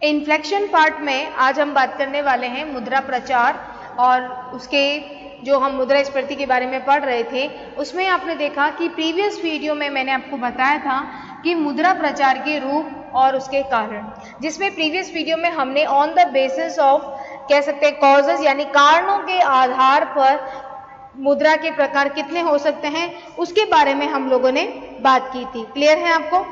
Inflection part में आज हम बात करने वाले हैं मुद्रा प्रचार, और उसके जो हम मुद्रास्फीति के बारे में पढ़ रहे थे उसमें आपने देखा कि प्रीवियस वीडियो में मैंने आपको बताया था कि मुद्रा प्रचार के रूप और उसके कारण, जिसमें प्रीवियस वीडियो में हमने ऑन द बेसिस ऑफ कह सकते हैं कॉजेज यानी कारणों के आधार पर मुद्रा के प्रकार कितने हो सकते हैं उसके बारे में हम लोगों ने बात की थी। क्लियर है आपको?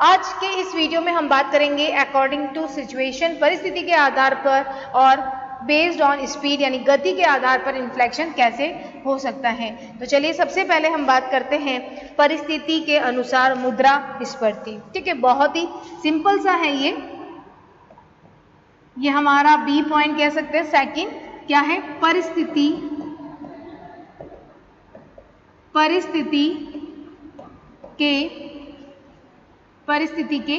आज के इस वीडियो में हम बात करेंगे अकॉर्डिंग टू सिचुएशन, परिस्थिति के आधार पर, और बेस्ड ऑन स्पीड यानी गति के आधार पर इन्फ्लेक्शन कैसे हो सकता है। तो चलिए सबसे पहले हम बात करते हैं परिस्थिति के अनुसार मुद्रास्फीति। ठीक है, बहुत ही सिंपल सा है ये हमारा बी पॉइंट कह सकते हैं। सेकंड क्या है? परिस्थिति के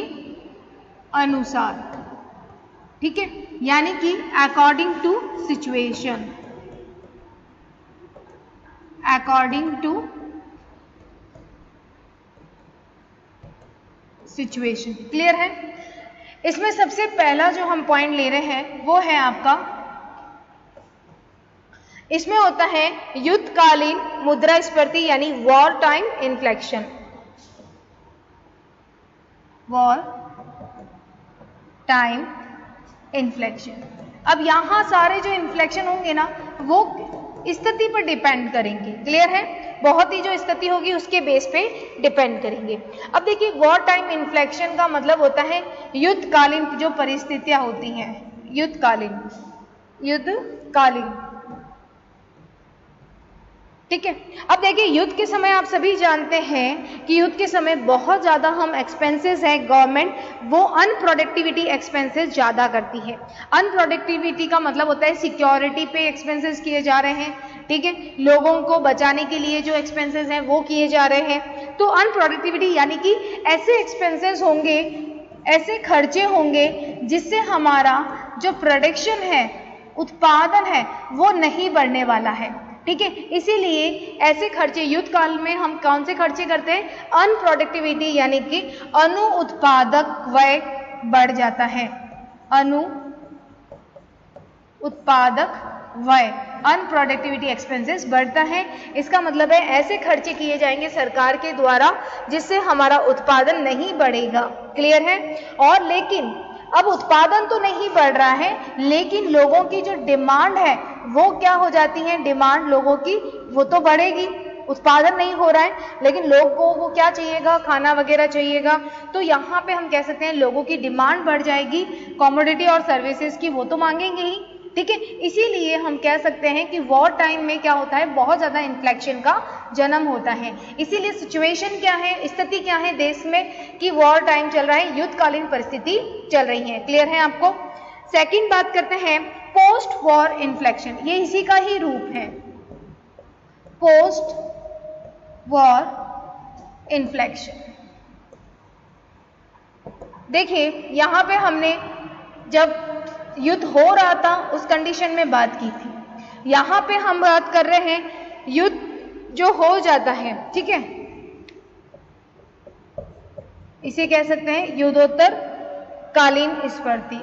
अनुसार। ठीक है, यानी कि अकॉर्डिंग टू सिचुएशन, क्लियर है? इसमें सबसे पहला जो हम पॉइंट ले रहे हैं वो है आपका, इसमें होता है युद्धकालीन मुद्रास्फीति यानी वॉर टाइम इन्फ्लेक्शन। अब यहां सारे जो इन्फ्लेक्शन होंगे ना वो स्थिति पर डिपेंड करेंगे। क्लियर है? बहुत ही जो स्थिति होगी उसके बेस पे डिपेंड करेंगे। अब देखिए, वॉर टाइम इन्फ्लेक्शन का मतलब होता है युद्धकालीन जो परिस्थितियां होती हैं, युद्धकालीन। ठीक है, अब देखिए युद्ध के समय आप सभी जानते हैं कि युद्ध के समय बहुत ज़्यादा हम एक्सपेंसेस है, गवर्नमेंट वो अनप्रोडक्टिविटी एक्सपेंसेस ज़्यादा करती है। अनप्रोडक्टिविटी का मतलब होता है सिक्योरिटी पे एक्सपेंसेस किए जा रहे हैं। ठीक है, लोगों को बचाने के लिए जो एक्सपेंसेस हैं वो किए जा रहे हैं। तो अनप्रोडक्टिविटी यानी कि ऐसे एक्सपेंसेस होंगे, ऐसे खर्चे होंगे जिससे हमारा जो प्रोडक्शन है, उत्पादन है, वो नहीं बढ़ने वाला है। ठीक है, इसीलिए ऐसे खर्चे युद्ध काल में हम कौन से खर्चे करते हैं? अनप्रोडक्टिविटी यानी कि अनुत्पादक व्यय बढ़ जाता है। अनुत्पादक व्यय, अनप्रोडक्टिविटी एक्सपेंसेस बढ़ता है। इसका मतलब है ऐसे खर्चे किए जाएंगे सरकार के द्वारा जिससे हमारा उत्पादन नहीं बढ़ेगा। क्लियर है? और लेकिन अब उत्पादन तो नहीं बढ़ रहा है, लेकिन लोगों की जो डिमांड है वो क्या हो जाती है? डिमांड लोगों की वो तो बढ़ेगी। उत्पादन नहीं हो रहा है लेकिन लोगों को क्या चाहिएगा? खाना वगैरह चाहिएगा। तो यहाँ पे हम कह सकते हैं लोगों की डिमांड बढ़ जाएगी, कमोडिटी और सर्विसेज की वो तो मांगेंगे ही। ठीक है, इसीलिए हम कह सकते हैं कि वॉर टाइम में क्या होता है? बहुत ज़्यादा इन्फ्लेक्शन का जन्म होता है। इसीलिए सिचुएशन क्या है, स्थिति क्या है देश में कि वॉर टाइम चल रहा है, युद्धकालीन परिस्थिति चल रही है। क्लियर है आपको? सेकंड बात करते हैं पोस्ट वॉर इन्फ्लेक्शन, ये इसी का ही रूप है, पोस्ट वॉर इन्फ्लेक्शन। देखिए यहां पे हमने जब युद्ध हो रहा था उस कंडीशन में बात की थी। यहां पे हम बात कर रहे हैं युद्ध जो हो जाता है। ठीक है, इसे कह सकते हैं युद्धोत्तर कालीन स्फीति।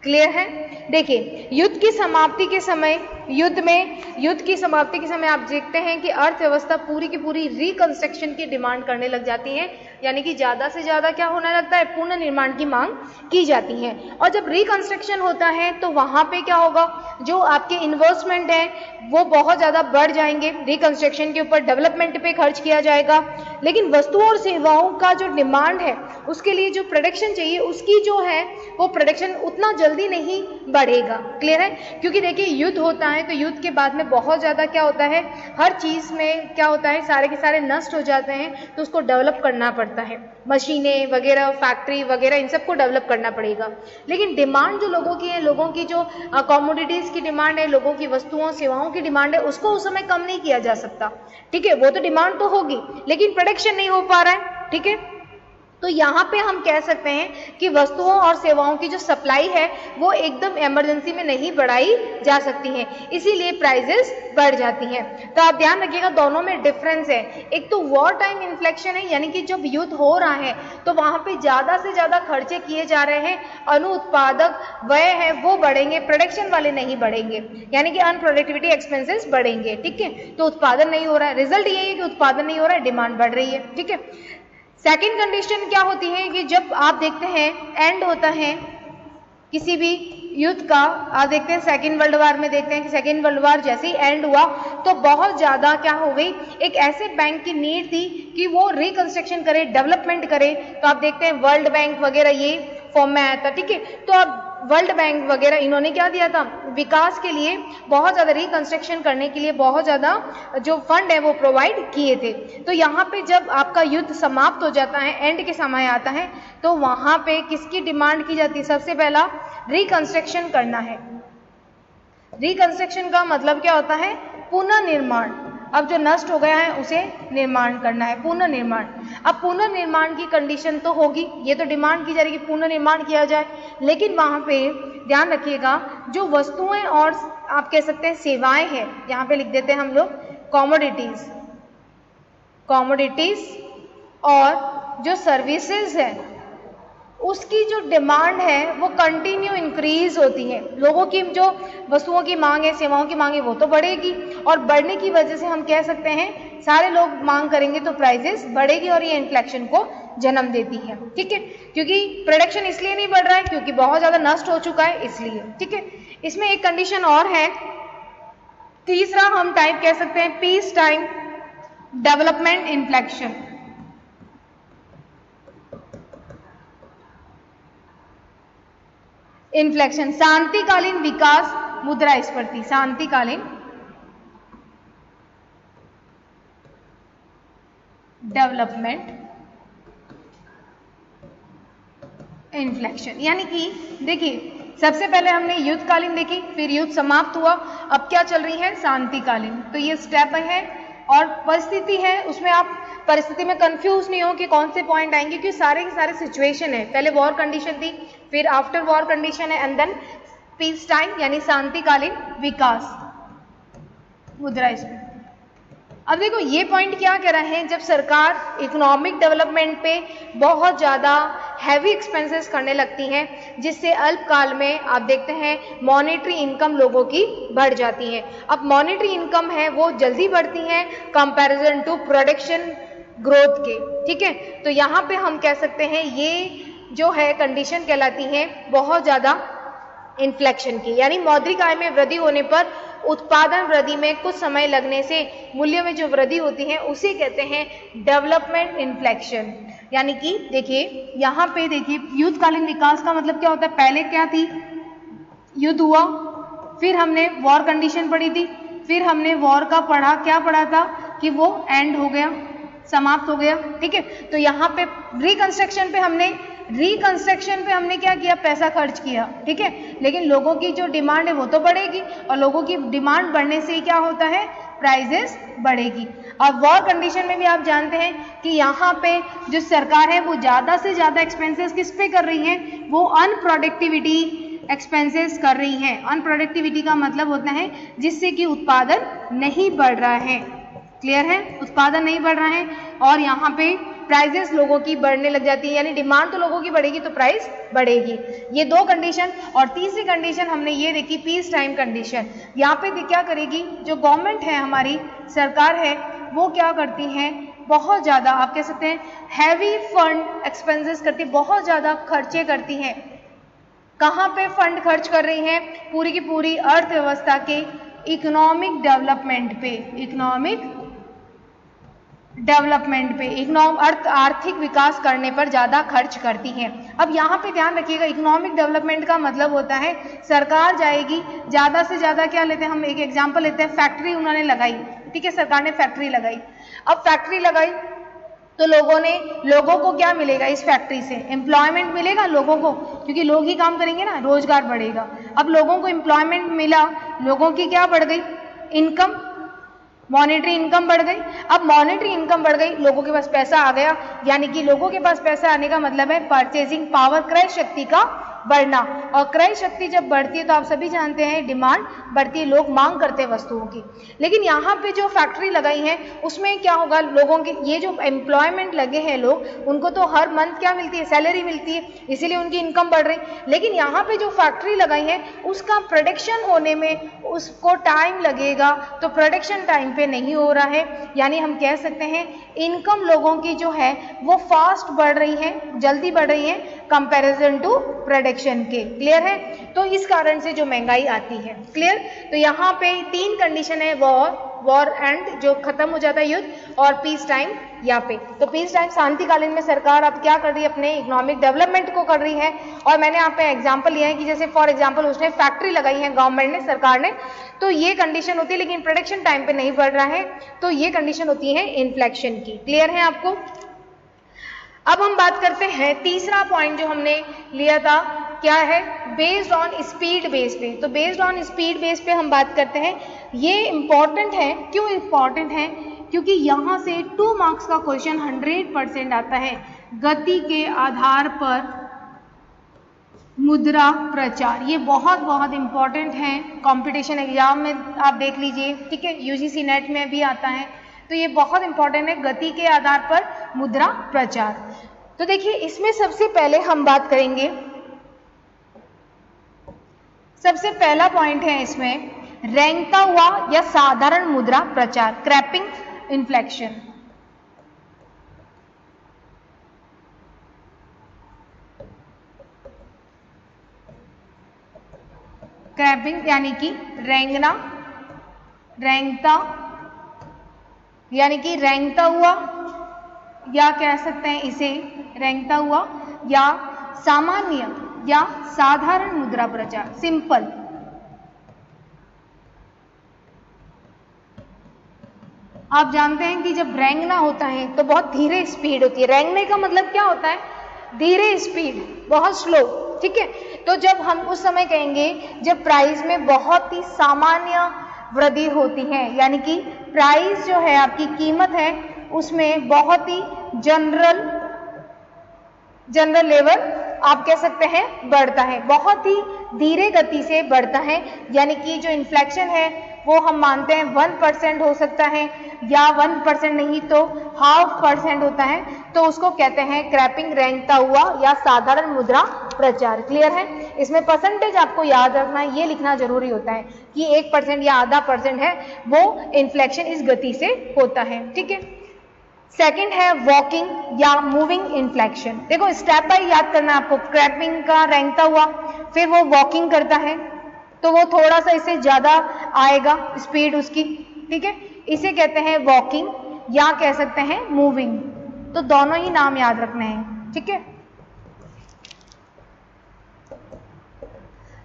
क्लियर है? देखिए युद्ध की समाप्ति के समय, युद्ध की समाप्ति के समय आप देखते हैं कि अर्थव्यवस्था पूरी की पूरी रिकंस्ट्रक्शन की डिमांड करने लग जाती है, यानी कि ज़्यादा से ज़्यादा क्या होने लगता है? पुनर्निर्माण की मांग की जाती है। और जब रिकंस्ट्रक्शन होता है तो वहाँ पे क्या होगा? जो आपके इन्वेस्टमेंट है वो बहुत ज़्यादा बढ़ जाएंगे, रिकंस्ट्रक्शन के ऊपर, डेवलपमेंट पे खर्च किया जाएगा। लेकिन वस्तुओं और सेवाओं का जो डिमांड है उसके लिए जो प्रोडक्शन चाहिए उसकी जो है वो प्रोडक्शन उतना जल्दी नहीं बढ़ेगा। क्लियर है? क्योंकि देखिए युद्ध होता है तो युद्ध के बाद में बहुत ज़्यादा क्या होता है, हर चीज़ में क्या होता है, सारे के सारे नष्ट हो जाते हैं, तो उसको डेवलप करना पड़ता है, मशीनें वगैरह, फैक्ट्री वगैरह, इन सबको डेवलप करना पड़ेगा। लेकिन डिमांड जो लोगों की है, लोगों की जो कमोडिटीज़ की डिमांड है, लोगों की वस्तुओं सेवाओं की डिमांड है, उसको उस समय कम नहीं किया जा सकता। ठीक है, वो तो डिमांड तो होगी लेकिन प्रोडक्शन नहीं हो पा रहा है। ठीक है, तो यहाँ पे हम कह सकते हैं कि वस्तुओं और सेवाओं की जो सप्लाई है वो एकदम इमरजेंसी में नहीं बढ़ाई जा सकती है, इसीलिए प्राइजेस बढ़ जाती हैं। तो आप ध्यान रखिएगा दोनों में डिफरेंस है। एक तो वॉर टाइम इन्फ्लेक्शन है, यानी कि जब युद्ध हो रहा है तो वहां पे ज्यादा से ज्यादा खर्चे किए जा रहे हैं, अनुत्पादक व्यय है वो बढ़ेंगे, प्रोडक्शन वाले नहीं बढ़ेंगे, यानी कि अनप्रोडक्टिविटी एक्सपेंसेस बढ़ेंगे। ठीक है, तो उत्पादन नहीं हो रहा है, रिजल्ट ये है कि उत्पादन नहीं हो रहा है, डिमांड बढ़ रही है। ठीक है, सेकेंड कंडीशन क्या होती है कि जब आप देखते हैं एंड होता है किसी भी युद्ध का, आप देखते हैं सेकेंड वर्ल्ड वार में देखते हैं कि सेकेंड वर्ल्ड वार जैसे ही एंड हुआ तो बहुत ज्यादा क्या हो गई, एक ऐसे बैंक की नीड थी कि वो रिकंस्ट्रक्शन करे, डेवलपमेंट करे। तो आप देखते हैं वर्ल्ड बैंक वगैरह ये फॉर्म में आया था। ठीक है, तो अब वर्ल्ड बैंक वगैरह इन्होंने क्या दिया था, विकास के लिए बहुत ज्यादा रिकंस्ट्रक्शन करने के लिए बहुत ज्यादा जो फंड है वो प्रोवाइड किए थे। तो यहाँ पे जब आपका युद्ध समाप्त हो जाता है, एंड के समय आता है, तो वहां पे किसकी डिमांड की जाती है, सबसे पहला रिकंस्ट्रक्शन करना है। रिकंस्ट्रक्शन का मतलब क्या होता है, पुनर्निर्माण। अब जो नष्ट हो गया है उसे निर्माण करना है, पुनर्निर्माण। अब पुनर्निर्माण की कंडीशन तो होगी, ये तो डिमांड की जा रही है कि पुनर्निर्माण किया जाए, लेकिन वहां पे ध्यान रखिएगा जो वस्तुएं और आप कह सकते हैं सेवाएं हैं, यहाँ पे लिख देते हैं हम लोग कॉमोडिटीज, कॉमोडिटीज और जो सर्विसेज है उसकी जो डिमांड है वो कंटिन्यू इंक्रीज होती है। लोगों की जो वस्तुओं की मांग है, सेवाओं की मांग है वो तो बढ़ेगी, और बढ़ने की वजह से हम कह सकते हैं सारे लोग मांग करेंगे तो प्राइसेस बढ़ेगी और ये इन्फ्लेशन को जन्म देती है। ठीक है, क्योंकि प्रोडक्शन इसलिए नहीं बढ़ रहा है क्योंकि बहुत ज्यादा नष्ट हो चुका है इसलिए। ठीक है, इसमें एक कंडीशन और है, तीसरा हम टाइप कह सकते हैं peace time development inflection. Inflection शांतिकालीन विकास मुद्रास्फीति, शांतिकालीन डेवलपमेंट इन्फ्लेक्शन। यानी कि देखिए सबसे पहले हमने युद्धकालीन देखी, फिर युद्ध समाप्त हुआ, अब क्या चल रही है, शांतिकालीन। तो ये स्टेप है और परिस्थिति है, उसमें आप परिस्थिति में कंफ्यूज नहीं हो कि कौन से पॉइंट आएंगे, क्योंकि सारे के सारे सिचुएशन है। पहले वॉर कंडीशन थी, फिर आफ्टर वॉर कंडीशन है, एंड देन पीस टाइम यानी शांतिकालीन विकास मुद्रास्फीति। अब देखो ये पॉइंट क्या कह रहे हैं, जब सरकार इकोनॉमिक डेवलपमेंट पे बहुत ज़्यादा हैवी एक्सपेंसेस करने लगती हैं, जिससे अल्पकाल में आप देखते हैं मॉनेटरी इनकम लोगों की बढ़ जाती है। अब मॉनेटरी इनकम है वो जल्दी बढ़ती है कंपैरिजन टू प्रोडक्शन ग्रोथ के। ठीक है, तो यहाँ पे हम कह सकते हैं ये जो है कंडीशन कहलाती है बहुत ज़्यादा इन्फ्लेक्शन की, यानी मौद्रिक आय में वृद्धि होने पर उत्पादन वृद्धि में कुछ समय लगने से मूल्य में जो वृद्धि होती है उसे कहते हैं डेवलपमेंट इन्फ्लेक्शन। यानी कि देखिए यहाँ पे देखिए युद्धकालीन विकास का मतलब क्या होता है, पहले क्या थी, युद्ध हुआ, फिर हमने वॉर कंडीशन पढ़ी थी, फिर हमने वॉर का पढ़ा, क्या पढ़ा था कि वो एंड हो गया, समाप्त हो गया। ठीक है, तो यहाँ पे रिकंस्ट्रक्शन पे हमने क्या किया, पैसा खर्च किया। ठीक है, लेकिन लोगों की जो डिमांड है वो तो बढ़ेगी, और लोगों की डिमांड बढ़ने से क्या होता है, प्राइजेस बढ़ेगी। अब वॉर कंडीशन में भी आप जानते हैं कि यहाँ पे जो सरकार है वो ज़्यादा से ज़्यादा एक्सपेंसेस किस पे कर रही है, वो अनप्रोडक्टिविटी एक्सपेंसेस कर रही है। अनप्रोडक्टिविटी का मतलब होता है जिससे कि उत्पादन नहीं बढ़ रहा है। क्लियर है, उत्पादन नहीं बढ़ रहा है और यहाँ पे प्राइजेस लोगों की बढ़ने लग जाती है, यानी डिमांड तो लोगों की बढ़ेगी तो प्राइस बढ़ेगी। ये दो कंडीशन। और तीसरी कंडीशन हमने ये देखी पीस टाइम कंडीशन। यहाँ पे क्या करेगी, जो गवर्नमेंट है हमारी सरकार है वो क्या करती है, बहुत ज़्यादा आप कह सकते हैं हैवी फंड एक्सपेंसेस करती है, बहुत ज़्यादा खर्चे करती है। कहाँ पे फंड खर्च कर रही है, पूरी की पूरी अर्थव्यवस्था के इकोनॉमिक डेवलपमेंट पे, इकोनॉमिक डेवलपमेंट पे, आर्थिक विकास करने पर ज़्यादा खर्च करती हैं। अब यहाँ पे ध्यान रखिएगा इकोनॉमिक डेवलपमेंट का मतलब होता है सरकार जाएगी ज़्यादा से ज़्यादा, क्या लेते हैं हम एक एग्जांपल लेते हैं, फैक्ट्री उन्होंने लगाई। ठीक है, सरकार ने फैक्ट्री लगाई। अब फैक्ट्री लगाई तो लोगों को क्या मिलेगा, इस फैक्ट्री से एम्प्लॉयमेंट मिलेगा लोगों को, क्योंकि लोग ही काम करेंगे ना, रोजगार बढ़ेगा। अब लोगों को एम्प्लॉयमेंट मिला, लोगों की क्या बढ़ गई, इनकम मॉनेटरी इनकम बढ़ गई। अब मॉनेटरी इनकम बढ़ गई, लोगों के पास पैसा आ गया, यानी कि लोगों के पास पैसा आने का मतलब है परचेजिंग पावर, क्रय शक्ति का बढ़ना। और क्रय शक्ति जब बढ़ती है तो आप सभी जानते हैं डिमांड बढ़ती है, लोग मांग करते हैं वस्तुओं की। लेकिन यहाँ पे जो फैक्ट्री लगाई है उसमें क्या होगा, लोगों के ये जो एम्प्लॉयमेंट लगे हैं लोग, उनको तो हर मंथ क्या मिलती है, सैलरी मिलती है, इसीलिए उनकी इनकम बढ़ रही। लेकिन यहाँ पे जो फैक्ट्री लगाई है उसका प्रोडक्शन होने में उसको टाइम लगेगा, तो प्रोडक्शन टाइम पे नहीं हो रहा है, यानी हम कह सकते हैं इनकम लोगों की जो है वो फास्ट बढ़ रही है, जल्दी बढ़ रही है कंपैरिजन टू प्रोडक्शन के। क्लियर है? तो इस कारण से जो महंगाई आती है। क्लियर? तो यहाँ पे 3 कंडीशन है, वॉर एंड जो खत्म हो जाता है युद्ध, और पीस टाइम यहाँ पे। तो पीस टाइम शांतिकालीन में सरकार अब क्या कर रही है, अपने इकोनॉमिक डेवलपमेंट को कर रही है। और मैंने यहाँ पे एग्जांपल लिया है कि जैसे फॉर एग्जांपल उसने फैक्ट्री लगाई है गवर्नमेंट ने, सरकार ने, तो ये कंडीशन होती है, लेकिन प्रोडक्शन टाइम पे नहीं बढ़ रहा है, तो ये कंडीशन होती है इन्फ्लेक्शन की। क्लियर है आपको? अब हम बात करते हैं तीसरा पॉइंट जो हमने लिया था, क्या है, बेस्ड ऑन स्पीड बेस पे। तो बेस्ड ऑन स्पीड बेस पे हम बात करते हैं, ये इंपॉर्टेंट है। क्यों इंपॉर्टेंट है? क्योंकि यहाँ से 2 मार्क्स का क्वेश्चन 100% आता है। गति के आधार पर मुद्रा प्रचार, ये बहुत बहुत इंपॉर्टेंट है, कंपटीशन एग्जाम में आप देख लीजिए, ठीक है, यूजीसी नेट में भी आता है, तो ये बहुत इंपॉर्टेंट है, गति के आधार पर मुद्रा प्रचार। तो देखिए इसमें सबसे पहले हम बात करेंगे, सबसे पहला पॉइंट है इसमें रेंगता हुआ या साधारण मुद्रा प्रचार, क्रैपिंग इन्फ्लेक्शन। क्रैपिंग यानी कि रेंगना, रेंगता यानी कि रेंगता हुआ, या कह सकते हैं इसे रेंगता हुआ या सामान्य या साधारण मुद्रा प्रचार, सिंपल। आप जानते हैं कि जब रेंगना होता है तो बहुत धीरे स्पीड होती है। रेंगने का मतलब क्या होता है, धीरे स्पीड, बहुत स्लो, ठीक है। तो जब हम उस समय कहेंगे जब प्राइस में बहुत ही सामान्य वृद्धि होती है, यानी कि प्राइस जो है आपकी कीमत है उसमें बहुत ही जनरल लेवल आप कह सकते हैं बढ़ता है, बहुत ही धीरे गति से बढ़ता है, यानी कि जो इन्फ्लेक्शन है वो हम मानते हैं 1% हो सकता है, या 1% नहीं तो 0.5% होता है, तो उसको कहते हैं क्रैपिंग, रेंगता हुआ या साधारण मुद्रा प्रचार। क्लियर है? इसमें परसेंटेज आपको याद रखना है, ये लिखना जरूरी होता है कि 1% या आधा % है वो इन्फ्लेक्शन इस गति से होता है, ठीक है। सेकंड है वॉकिंग या मूविंग इन्फ्लेक्शन। देखो स्टेप बाय याद करना आपको, क्रैपिंग का रेंगता हुआ, फिर वो वॉकिंग करता है तो वो थोड़ा सा इससे ज्यादा आएगा स्पीड उसकी, ठीक है, इसे कहते हैं वॉकिंग या कह सकते हैं मूविंग। तो दोनों ही नाम याद रखने हैं, ठीक है।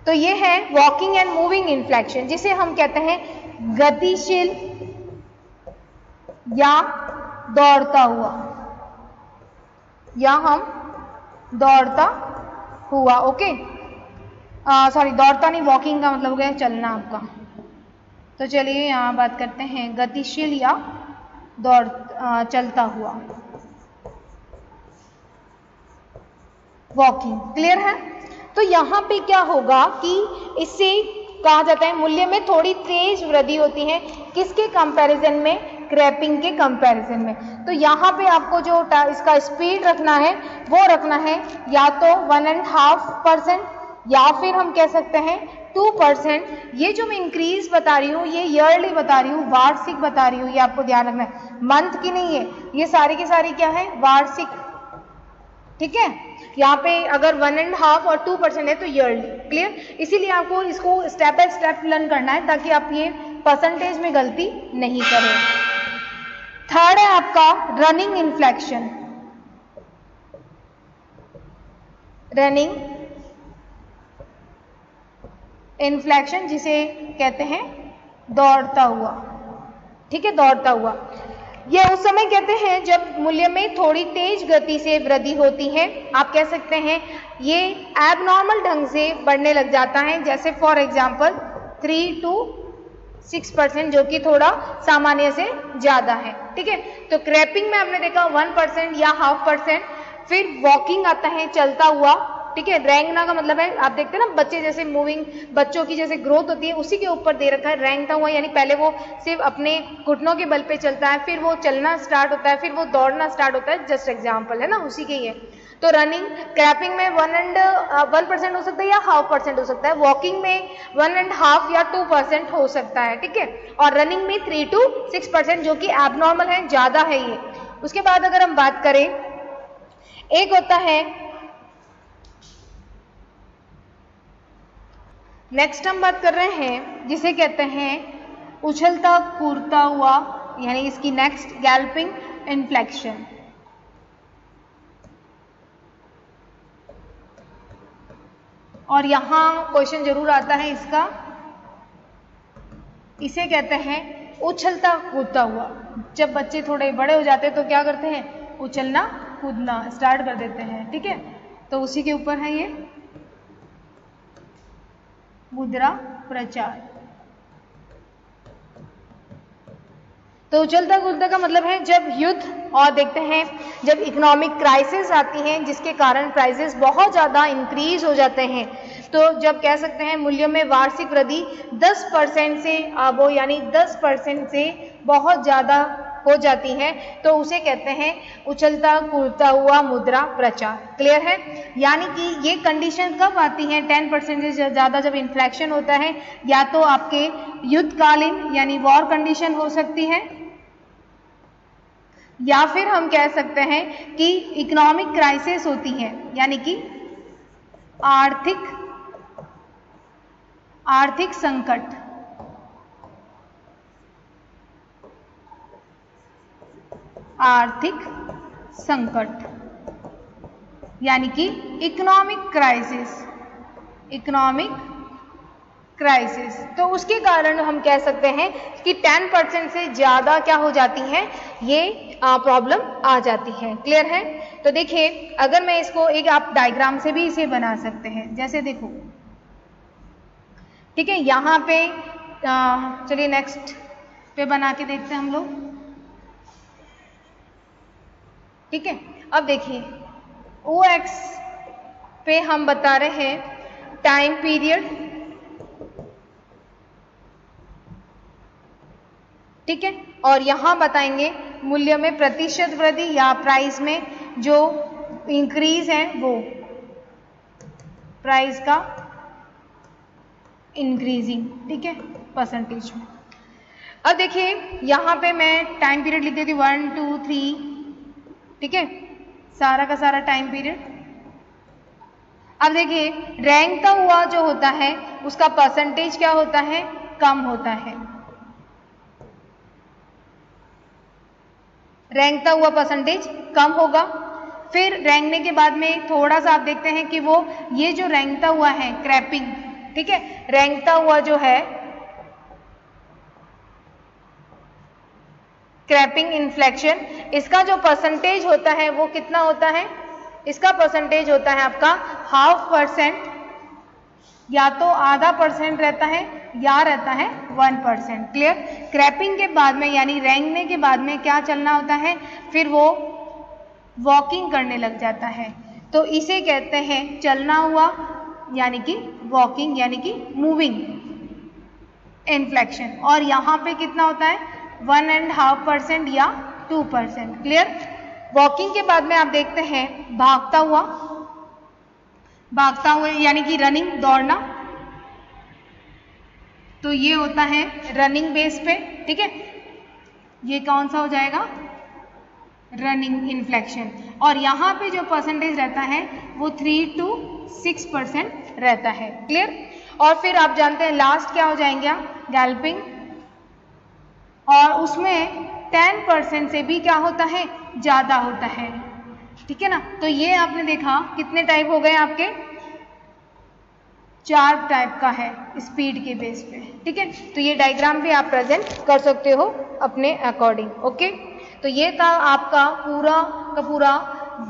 तो ये है वॉकिंग एंड मूविंग इन्फ्लेक्शन, जिसे हम कहते हैं गतिशील या दौड़ता हुआ, या हम दौड़ता हुआ, ओके, सॉरी दौड़ता नहीं, वॉकिंग का मतलब हो गया चलना आपका। तो चलिए यहाँ बात करते हैं गतिशील या चलता हुआ, वॉकिंग। क्लियर है? तो यहाँ पे क्या होगा कि इससे कहा जाता है मूल्य में थोड़ी तेज वृद्धि होती है, किसके कंपैरिजन में, क्रैपिंग के कंपैरिजन में। तो यहाँ पे आपको जो इसका स्पीड रखना है वो रखना है या तो 1.5% या फिर हम कह सकते हैं 2%। ये जो मैं इंक्रीज बता रही हूँ ये ईयरली बता रही हूँ, वार्षिक बता रही हूँ, ये आपको ध्यान रखना है, मंथ की नहीं है, ये सारी की सारी क्या है, वार्षिक, ठीक है। यहाँ पे अगर 1.5 और 2% है तो ईयरली। क्लियर? इसीलिए आपको इसको स्टेप बाय स्टेप लर्न करना है ताकि आप ये परसेंटेज में गलती नहीं करें। थर्ड है आपका रनिंग इन्फ्लेक्शन, रनिंग इन्फ्लेक्शन जिसे कहते हैं दौड़ता हुआ, ठीक है, दौड़ता हुआ। ये उस समय कहते हैं जब मूल्य में थोड़ी तेज गति से वृद्धि होती है, आप कह सकते हैं ये एबनॉर्मल ढंग से बढ़ने लग जाता है, जैसे फॉर एग्जांपल 3 to 6% जो कि थोड़ा सामान्य से ज़्यादा है, ठीक है। तो क्रैपिंग में आपने देखा 1% या 0.5%। फिर वॉकिंग आता है, चलता हुआ, ठीक है। रेंगना का मतलब है, आप देखते हैं ना बच्चे जैसे मूविंग, बच्चों की जैसे ग्रोथ होती है उसी के ऊपर दे रखा है रेंगता हुआ, यानी पहले वो सिर्फ अपने घुटनों के बल पे चलता है, फिर वो चलना स्टार्ट होता है, फिर वो दौड़ना स्टार्ट होता है, जस्ट एग्जाम्पल है ना उसी के ही है। तो रनिंग, क्रैपिंग में 1% हो सकता है या 0.5% हो सकता है, वॉकिंग में 1.5 या 2% हो सकता है, ठीक है। और रनिंग में 3 to 6% जो कि एबनॉर्मल है, ज्यादा है ये। उसके बाद अगर हम बात करें, एक होता है, नेक्स्ट हम बात कर रहे हैं जिसे कहते हैं उछलता कूदता हुआ, यानी इसकी नेक्स्ट गैल्पिंग इन्फ्लेक्शन। और यहां क्वेश्चन जरूर आता है इसका, इसे कहते हैं उछलता कूदता हुआ। जब बच्चे थोड़े बड़े हो जाते हैं तो क्या करते हैं, उछलना कूदना स्टार्ट कर देते हैं, ठीक है। तो उसी के ऊपर है ये मुद्रा प्रचार। तो उछलता कूदता का मतलब है जब युद्ध, और देखते हैं जब इकोनॉमिक क्राइसिस आती हैं जिसके कारण प्राइसेस बहुत ज़्यादा इंक्रीज हो जाते हैं, तो जब कह सकते हैं मूल्यों में वार्षिक वृद्धि 10% से वो यानी 10% से बहुत ज़्यादा हो जाती है, तो उसे कहते हैं उछलता कूदता हुआ मुद्रा प्रचार। क्लियर है। यानी कि ये कंडीशन कब आती है, 10% से ज़्यादा जब इन्फ्लेक्शन होता है, या तो आपके युद्धकालीन यानी वॉर कंडीशन हो सकती है, या फिर हम कह सकते हैं कि इकोनॉमिक क्राइसिस होती है, यानी कि आर्थिक संकट। आर्थिक संकट यानी कि इकोनॉमिक क्राइसिस। तो उसके कारण हम कह सकते हैं कि 10% से ज़्यादा क्या हो जाती है, ये प्रॉब्लम आ जाती है। क्लियर है। तो देखिए, अगर मैं इसको एक आप डायग्राम से भी इसे बना सकते हैं, जैसे देखो, ठीक है। यहाँ पे चलिए नेक्स्ट पे बना के देखते हैं हम लोग, ठीक है। अब देखिए OX पे हम बता रहे हैं टाइम पीरियड, ठीक है, और यहां बताएंगे मूल्य में प्रतिशत वृद्धि या प्राइस में जो इंक्रीज है वो प्राइस का इंक्रीजिंग, ठीक है, परसेंटेज में। अब देखिए यहां पे मैं टाइम पीरियड लिख देती हूँ 1 2 3, ठीक है, सारा का सारा टाइम पीरियड। अब देखिए रैंकता हुआ जो होता है उसका परसेंटेज क्या होता है, कम होता है। रैंकता हुआ परसेंटेज कम होगा। फिर रैंकने के बाद में थोड़ा सा आप देखते हैं कि वो ये जो रैंकता हुआ है क्रैपिंग, ठीक है, रैंकता हुआ जो है क्रैपिंग इन्फ्लेक्शन, इसका जो परसेंटेज होता है वो कितना होता है, इसका परसेंटेज होता है आपका 0.5%, या तो आधा % रहता है या रहता है 1%। क्लियर। क्रैपिंग के बाद में यानी रेंगने के बाद में क्या चलना होता है, फिर वो वॉकिंग करने लग जाता है, तो इसे कहते हैं चलना हुआ यानी कि वॉकिंग यानी कि मूविंग इन्फ्लेक्शन। और यहाँ पे कितना होता है 1.5% या 2%। क्लियर। वॉकिंग के बाद में आप देखते हैं भागता हुआ यानी कि रनिंग, दौड़ना, तो ये होता है रनिंग बेस पे, ठीक है, ये कौन सा हो जाएगा, रनिंग इन्फ्लेक्शन। और यहाँ पे जो परसेंटेज रहता है वो 3 to 6% रहता है। क्लियर। और फिर आप जानते हैं लास्ट क्या हो जाएंगे, गैल्पिंग, और उसमें 10% से भी क्या होता है, ज़्यादा होता है, ठीक है ना। तो ये आपने देखा कितने टाइप हो गए आपके, 4 टाइप का है स्पीड के बेस पे, ठीक है। तो ये डायग्राम भी आप प्रेजेंट कर सकते हो अपने अकॉर्डिंग। ओके, तो ये था आपका पूरा का पूरा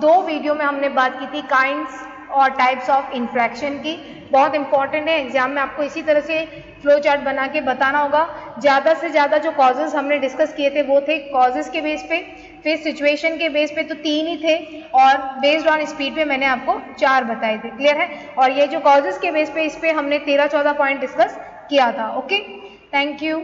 2 वीडियो में हमने बात की थी काइंड्स और टाइप्स ऑफ इन्फ्लेक्शन की। बहुत इंपॉर्टेंट है, एग्जाम में आपको इसी तरह से फ्लो चार्ट बना के बताना होगा ज़्यादा से ज़्यादा जो कॉजेज़ हमने डिस्कस किए थे वो थे कॉजेज़ के बेस पे, फिर सिचुएशन के बेस पे तो 3 ही थे, और बेस्ड ऑन स्पीड पे मैंने आपको 4 बताए थे। क्लियर है? और ये जो कॉजेज़ के बेस पे, इस पे हमने 13-14 पॉइंट डिस्कस किया था। Okay, thank you.